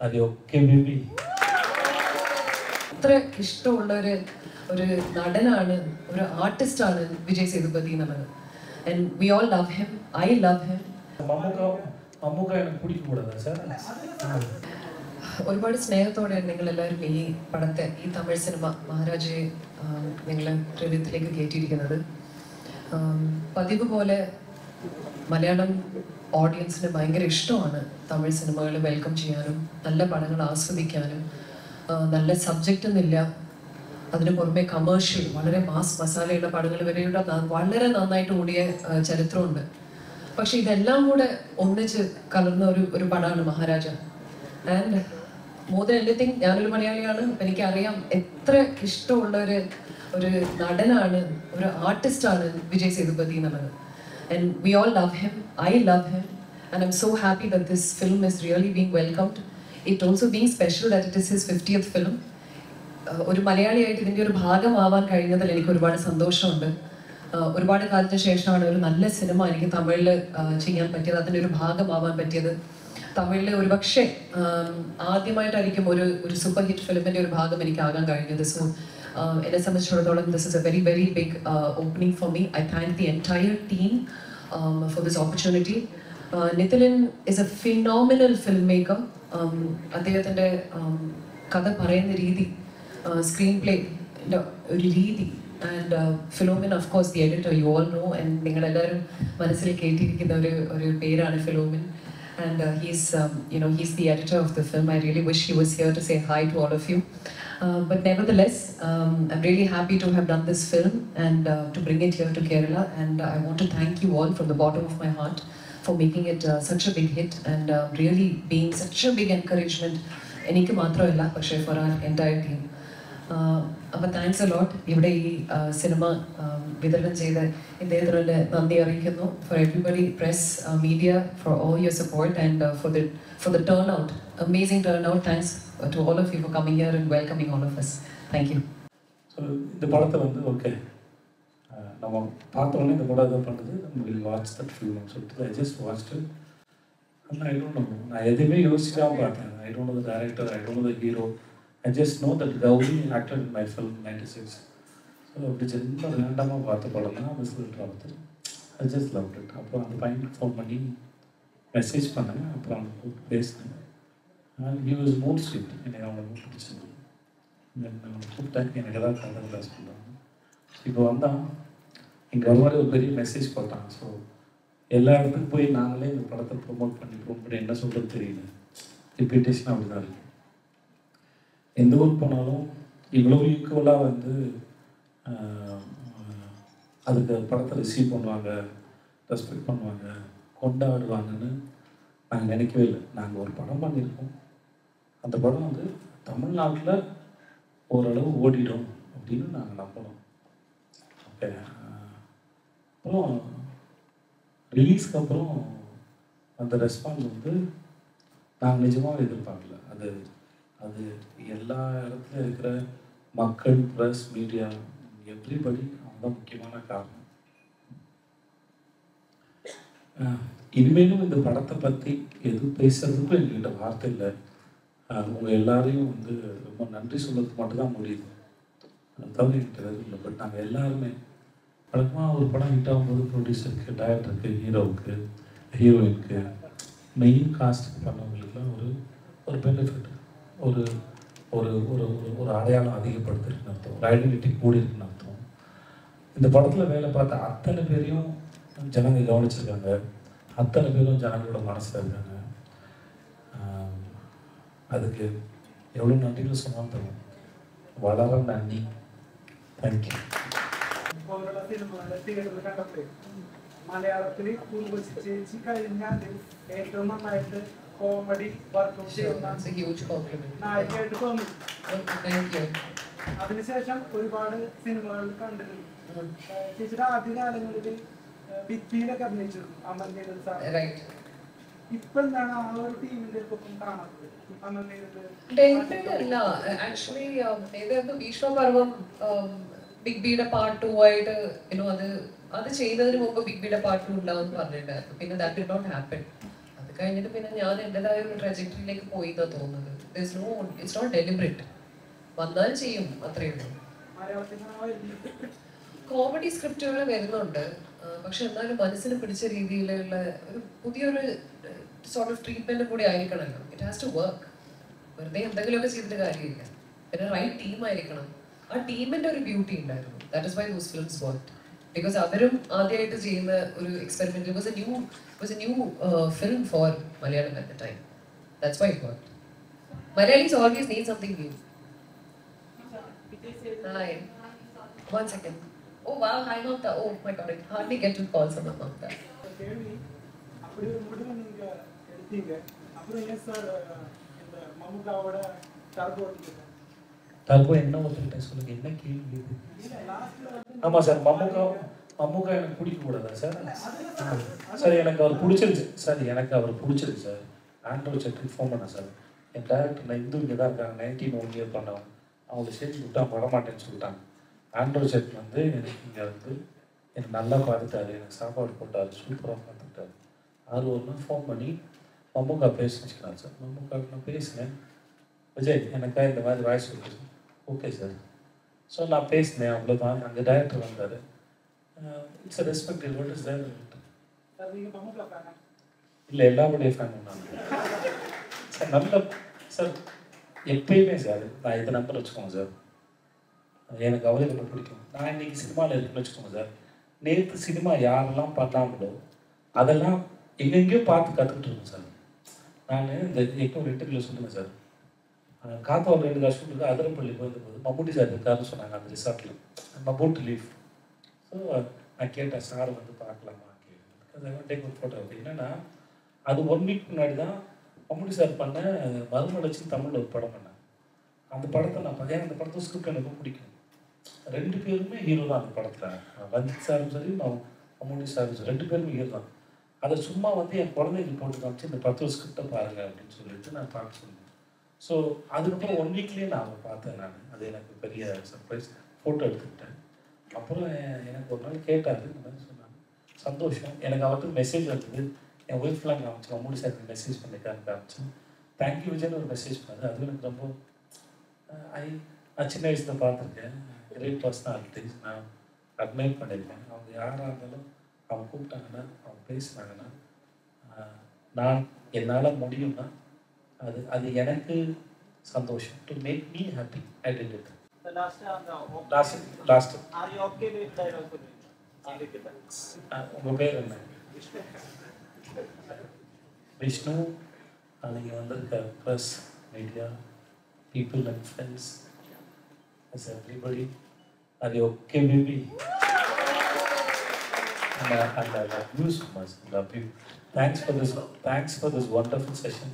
Are you okay, baby? അത്ര ഇഷ്ടമുള്ള ഒരു നടനാണ്, ഒരു ആർട്ടിസ്റ്റാണ് വിജയ് സേതുപതി എന്നുള്ളത്. And we all love him. I love him. Mammukka എനിക്ക് പിടിക്കൂടാ സാർ. ഒരുപാട് സ്നേഹത്തോടെ നിങ്ങൾ എല്ലാവരും ഈ പടത്തെ, ഈ തമിഴ് സിനിമ മഹാരാജയെ നിങ്ങൾ ഹൃദയത്തിലേക്ക് കയറ്റിയിരിക്കുന്നത്. പതിവ് പോലെ മലയാളം ഓഡിയൻസിന് ഭയങ്കര ഇഷ്ടമാണ് തമിഴ് സിനിമകൾ വെൽക്കം ചെയ്യാനും നല്ല പടങ്ങൾ ആസ്വദിക്കാനും. നല്ല സബ്ജക്റ്റ് എന്നില്ല, അതിന് പുറമെ കമേഴ്ഷ്യൽ വളരെ മാസ് മസാലയുള്ള പടങ്ങൾ വരെയുടെ വളരെ നന്നായിട്ട് ഓടിയ ചരിത്രമുണ്ട്. പക്ഷെ ഇതെല്ലാം കൂടെ ഒന്നിച്ച് കലർന്ന ഒരു പടമാണ് Maharaja. And more than anything ഞാനൊരു മലയാളിയാണ്, എനിക്കറിയാം എത്ര ഇഷ്ടമുള്ള ഒരു നടനാണ്, ഒരു ആർട്ടിസ്റ്റാണ് വിജയ് സേതുപതി എന്നുള്ളത്. And we all love him. I love him. And I'm so happy that this film is really being welcomed. It also being special that it is his 50th film. ഒരു മലയാളിയായിട്ട് ഇതിൻ്റെ ഒരു ഭാഗമാവാൻ കഴിഞ്ഞതിൽ എനിക്ക് ഒരുപാട് സന്തോഷമുണ്ട്. ഒരുപാട് കാലത്തിന് ശേഷമാണ് ഒരു നല്ല സിനിമ എനിക്ക് തമിഴിൽ ചെയ്യാൻ പറ്റിയത്, അതിൻ്റെ ഒരു ഭാഗമാവാൻ പറ്റിയത്. തമിഴിൽ ഒരുപക്ഷെ ആദ്യമായിട്ടായിരിക്കും ഒരു സൂപ്പർ ഹിറ്റ് ഫിലിമിൻ്റെ ഒരു ഭാഗം എനിക്ക് ആകാൻ കഴിഞ്ഞത്. സോ എന്നെ സംബന്ധിച്ചിടത്തോളം this is a very very big opening for me. I thank the entire team for this opportunity. Nitin is a phenomenal film maker. അദ്ദേഹത്തിൻ്റെ കഥ പറയുന്ന രീതി, സ്ക്രീൻ പ്ലേ ഒരു രീതി, and Philomin of course the editor, you all know. ആൻഡ് നിങ്ങളെല്ലാവരും മനസ്സിൽ കേട്ടിരിക്കുന്ന ഒരു പേരാണ് Philomin. And he's the editor of the film. I really wish he was here to say hi to all of you. But nevertheless, I'm really happy to have done this film and to bring it here to Kerala. And I want to thank you all from the bottom of my heart for making it such a big hit and really being such a big encouragement. Enikku matramalla, പക്ഷേ for our entire team. അപ്പോൾ thanks a lot. ഇവിടെ ഈ സിനിമ വിതരണം ചെയ്ത ഇദ്ദേഹത്തിനുള്ള നന്ദി അറിയിക്കുന്നു. For everybody, press, media, for all your support and for the turnout, amazing turnout. Thanks to all of you for coming here and welcoming all of us. Thank you. So இந்த படத்தை வந்து okay நம்ம பார்த்தோன்னே இந்த படம் இதை பண்ணுறது, நம்ம வில் வாட்ச் தட் ஃபில்ம்னு சொல்லிட்டு ஐ ஜஸ்ட் வாட்ச்டு. ஆனால் ஐ டோன்ட் நோ, நான் எதுவுமே யோசிக்காமல் பார்த்தேன். I don't know the director, I don't know the hero. I just know that Gauri acted in my film 96. So அப்படி ரொம்ப ரேண்டமாக பார்த்த படம் தான் மிஸ்லில் பார்த்து I just loved it. அப்புறம் அந்த பையனுக்கு ஃபோன் பண்ணி மெசேஜ் பண்ணேன். அப்புறம் அவங்க கூப்பிட்டு பேசினேன். he was mood sweet. எனக்கு அவனை ரொம்ப பிடிச்சிருந்தது. அவனை கூப்பிட்டேன், எனக்கு ஏதாவது கதை கிளாஸ் பண்ணாங்க. இப்போ வந்தால் இங்கே வருவாரு ஒரு பெரிய மெசேஜ் போட்டாங்க. ஸோ எல்லா இடத்துக்கும் போய் நாங்களே இந்த படத்தை ப்ரொமோட் பண்ணி என்ன சொல்கிறது தெரியல. ரிப்பீட்டேஷன் அப்படி தான் இருக்குது. எந்த ஊருக்கு போனாலும் இவ்வளோ ஈக்குவலாக வந்து அதுக்கு படத்தை ரிசீவ் பண்ணுவாங்க, ரெஸ்பெக்ட் பண்ணுவாங்க, கொண்டாடுவாங்கன்னு நாங்கள் நினைக்கவே இல்லை. நாங்கள் ஒரு படம் பண்ணியிருக்கோம், அந்த படம் வந்து தமிழ்நாட்டில் ஓரளவு ஓடிடும் அப்படின்னு நாங்கள் நம்பணும். ஓகே, அப்புறம் ரிலீஸ்க்கு அப்புறம் அந்த ரெஸ்பான்ஸ் வந்து நாங்கள் நிஜமாக எதிர்பார்க்கல. அது எல்லா இடத்துலையும் இருக்கிற மக்கள், ப்ரெஸ், மீடியா, எவ்ரிபடி அவங்க தான் முக்கியமான காரணம். இனிமேலும் இந்த படத்தை பற்றி எதுவும் பேசுறதுக்கும் எங்ககிட்ட வார்த்தை இல்லை. உங்கள் எல்லாரையும் வந்து ரொம்ப நன்றி சொல்கிறதுக்கு மட்டும்தான் முடியுது. அது தவிர என்கிட்ட எதுவும் இல்லை. பட் நாங்கள் எல்லாருமே வழக்கமாக ஒரு படம் ஹிட் ஆகும்போது ப்ரொடியூசருக்கு, டைரக்டருக்கு, ஹீரோவுக்கு, ஹீரோயினுக்கு, மெயின் காஸ்ட்டுக்கு பண்ணவங்களுக்குலாம் ஒரு பெனிஃபிட், ஒரு ஒரு ஒரு ஒரு அடையாளம் அதிகப்படுத்திருக்குன்னு அர்த்தம், ஒரு ஐடென்டிட்டி கூடி இருக்குன்னு அர்த்தம். இந்த படத்தில் வேலை பார்த்த அத்தனை பேரையும் ஜனங்க கவனிச்சிருக்காங்க, அத்தனை பேரும் ஜனங்களோட மனசில் இருக்காங்க. அதுக்கு எவ்வளோ நன்றிகள் சொன்னாலும் தரும். വളരെ നന്ദി. Thank you. മലയാളത്തിൽ ഉർവശി കഴിഞ്ഞാൽ ഏറ്റവും നന്നായിട്ട് കോമഡി വർക്കും ചെയ്യുന്ന നായികയായിട്ട് തോന്നി. അതിനുശേഷം ഒരുപാട് സിനിമകൾ കണ്ടിട്ടുണ്ട്. ചേച്ചിയുടെ ആദ്യകാലങ്ങളിൽ ബിഗ് ബിയിലൊക്കെ അഭിനയിച്ചിരുന്നു അമൽനീരൻ സാർ. ഇപ്പൊ എന്താണ് ആ ഒരു ടീമിന്റെ ഒപ്പം കാണാത്തത്? അമൽനീരല്ല, ആക്ച്വലി ഭീഷ്മപർവം ബിഗ് ബിയുടെ പാർട്ട് 2 ആയിട്ട് അത് ചെയ്തതിന് മുമ്പ് ബിഗ് ബിയുടെ പാർട്ട് 2 ഉണ്ടാവും പറഞ്ഞിട്ടുണ്ടായിരുന്നു. പിന്നെ ദാറ്റ് ഡിഡ് നോട്ട് ഹാപ്പൻ. അത് കഴിഞ്ഞിട്ട് പിന്നെ ഞാൻ എൻ്റെതായ ഒരു ട്രജക്ടറിയിലേക്ക് പോയി എന്നാണ് തോന്നുന്നത്. It's not deliberate. വന്നാൽ ചെയ്യും, അത്രയേ ഉള്ളൂ. കോമഡി സ്ക്രിപ്റ്റുകൾ വരുന്നുണ്ട്, പക്ഷെ എന്നാലും മനസ്സിന് പിടിച്ച രീതിയിലുള്ള ഒരു പുതിയൊരു സോർട്ട് ഓഫ് ട്രീറ്റ്മെന്റ് കൂടി ആയിരിക്കണമല്ലോ. It has to work. വെറുതെ എന്തെങ്കിലുമൊക്കെ ചെയ്തിട്ട് കാര്യമില്ല. പിന്നെ റൈറ്റ് ടീം ആയിരിക്കണം. ആ ടീമിന്റെ ഒരു ബ്യൂട്ടി ഉണ്ടായിരുന്നു. That is why those films work. Because അവരും ആദ്യമായിട്ട് ചെയ്യുന്ന ഒരു experiment. It was a new film for Malayalam at the time. That's why it work. Malayalis always need something new. Hi. 1 second. Oh wow, hi Mamta. Oh my god, I hardly get to call someone Mamta. அப்படி ஒரு முடிவு நீங்க எடுத்தீங்க. அப்புறம் ஏன் sir இந்த மம்முகாவோட turbo எடுத்தீங்க? Turbo என்ன ஒருத்தர்கிட்ட சொல்லுங்க, என்ன கேள்வி இது? ஆமாம் சார், மம்முகா எனக்கு பிடிக்கக்கூடாதா சார்? சார் எனக்கு அவர் பிடிச்சிருச்சு சார், எனக்கு அவர் பிடிச்சிருக்கு சார். ஆண்ட்ரோ செட்டுக்கு ஃபோன் பண்ணேன் சார். என் டேரக்டர் நான் இந்து இங்கே தான் இருக்காங்க, 19 இயர் பண்ணவன், அவங்களை சேர்த்து விட்டா வரமாட்டேன்னு சொல்லிட்டாங்க. ஆண்ட்ரோ செட் வந்து எனக்கு இங்கே வந்து எனக்கு நல்லா பார்த்துட்டாரு, எனக்கு சாப்பாடு போட்டார், சூப்பராக பார்த்துக்கிட்டாரு. அது ஒரு நாள் ஃபோன் பண்ணி மம்முகா பேசிச்சுக்கிறான் சார். மம்முகாவுக்கு நான் பேசினேன், விஜய் எனக்கா இந்த மாதிரி வாய்ஸ் சொல்லுது. Okay sir. ஸோ நான் பேசினேன், அவ்வளோதான். அந்த டைரக்டர் வந்தார். It's a respect. What is there? இல்லை, எல்லாருடைய ஃபேன் நான் சார். நல்ல சார், எப்பயுமே சார் நான் இதை நம்பர் வச்சுக்கோங்க சார், எனக்கு அவரே ரொம்ப பிடிக்கும். நான் இன்றைக்கி சினிமாவில் இருக்குன்னு வச்சுக்கோங்க சார். நேற்று சினிமா யாரெல்லாம் பண்ணாங்களோ அதெல்லாம் எங்கெங்கேயோ பார்த்து கற்றுக்கிட்டு இருக்கோம் சார். நான் இந்த ஒரு இன்டர்வியூவில் சொல்லுவேன் சார், காத்தாவில் 2 வருஷத்துக்கு அதிரப்பள்ளி போயிருந்தபோது மம்முட்டி சார் இருக்காருன்னு சொன்னாங்க அந்த ரிசார்ட்டில். நம்ம போட்டு லீவ். ஸோ நான் கேட்டேன், சார் வந்து பார்க்கலாமா கேட்டேன். டேக் ஒரு ஃபோட்டோ. என்னென்னா அது 1 வீக் முன்னாடி தான் மம்முட்டி சார் பண்ண மறுமலர்ச்சி தமிழில் ஒரு படம் பண்ணேன். அந்த படத்தை நான் பார்த்தேன். அந்த படத்தை ஸ்கிரிப்ட் எனக்கு பிடிக்கும். 2 பேருமே ஹீரோ தான் அந்த படத்தில். ரஞ்சித் சாரும் சரி, மம்முட்டி சாரும் சரி, 2 பேருமே ஹீரோ தான். அதை சும்மா வந்து என் குழந்தைங்க போட்டு காமிச்சு இந்த 10 ஸ்கிரிப்டை பாருங்கள் அப்படின்னு சொல்லிட்டு நான் பார்க்க சொன்னேன். ஸோ அதுக்கப்புறம் 1 வீக்லேயே நான் அவரை பார்த்தேன். நான் அது எனக்கு பெரிய சர்ப்ரைஸ். ஃபோட்டோ எடுத்துக்கிட்டேன். அப்புறம் எனக்கு ஒரு நாள் கேட்டார், இந்த மாதிரி சொன்னாங்க. சந்தோஷம். எனக்கு அவருக்கு மெசேஜ் வந்தது. என் ஒய்ஃப்லாம் காமிச்சேன், மம்முட்டி சாருக்கு மெசேஜ் பண்ணிக்கான்னு காமிச்சேன். தேங்க்யூ விஜய்னு ஒரு மெசேஜ் பண்ணது. அது எனக்கு ரொம்ப நான் சின்ன வயசில் பார்த்துருக்கேன். கிரேட் பர்சனாலிட்டிஸ் நான் அட்மைர் பண்ணியிருக்கேன். அவங்க யாராக இருந்தாலும் அவங்க கூப்பிட்டாங்கன்னா, அவங்க பேசினாங்கன்னா, நான் என்னால் முடியும்னா அது எனக்கு சந்தோஷம். To make me happy. I did it. Last உங்கள் பேர் என்ன? விஷ்ணு. நீங்கள் வந்திருக்க press, media, people and friends, as everybody, are you okay, baby? And I love you so much. Love you. Thanks for this wonderful session.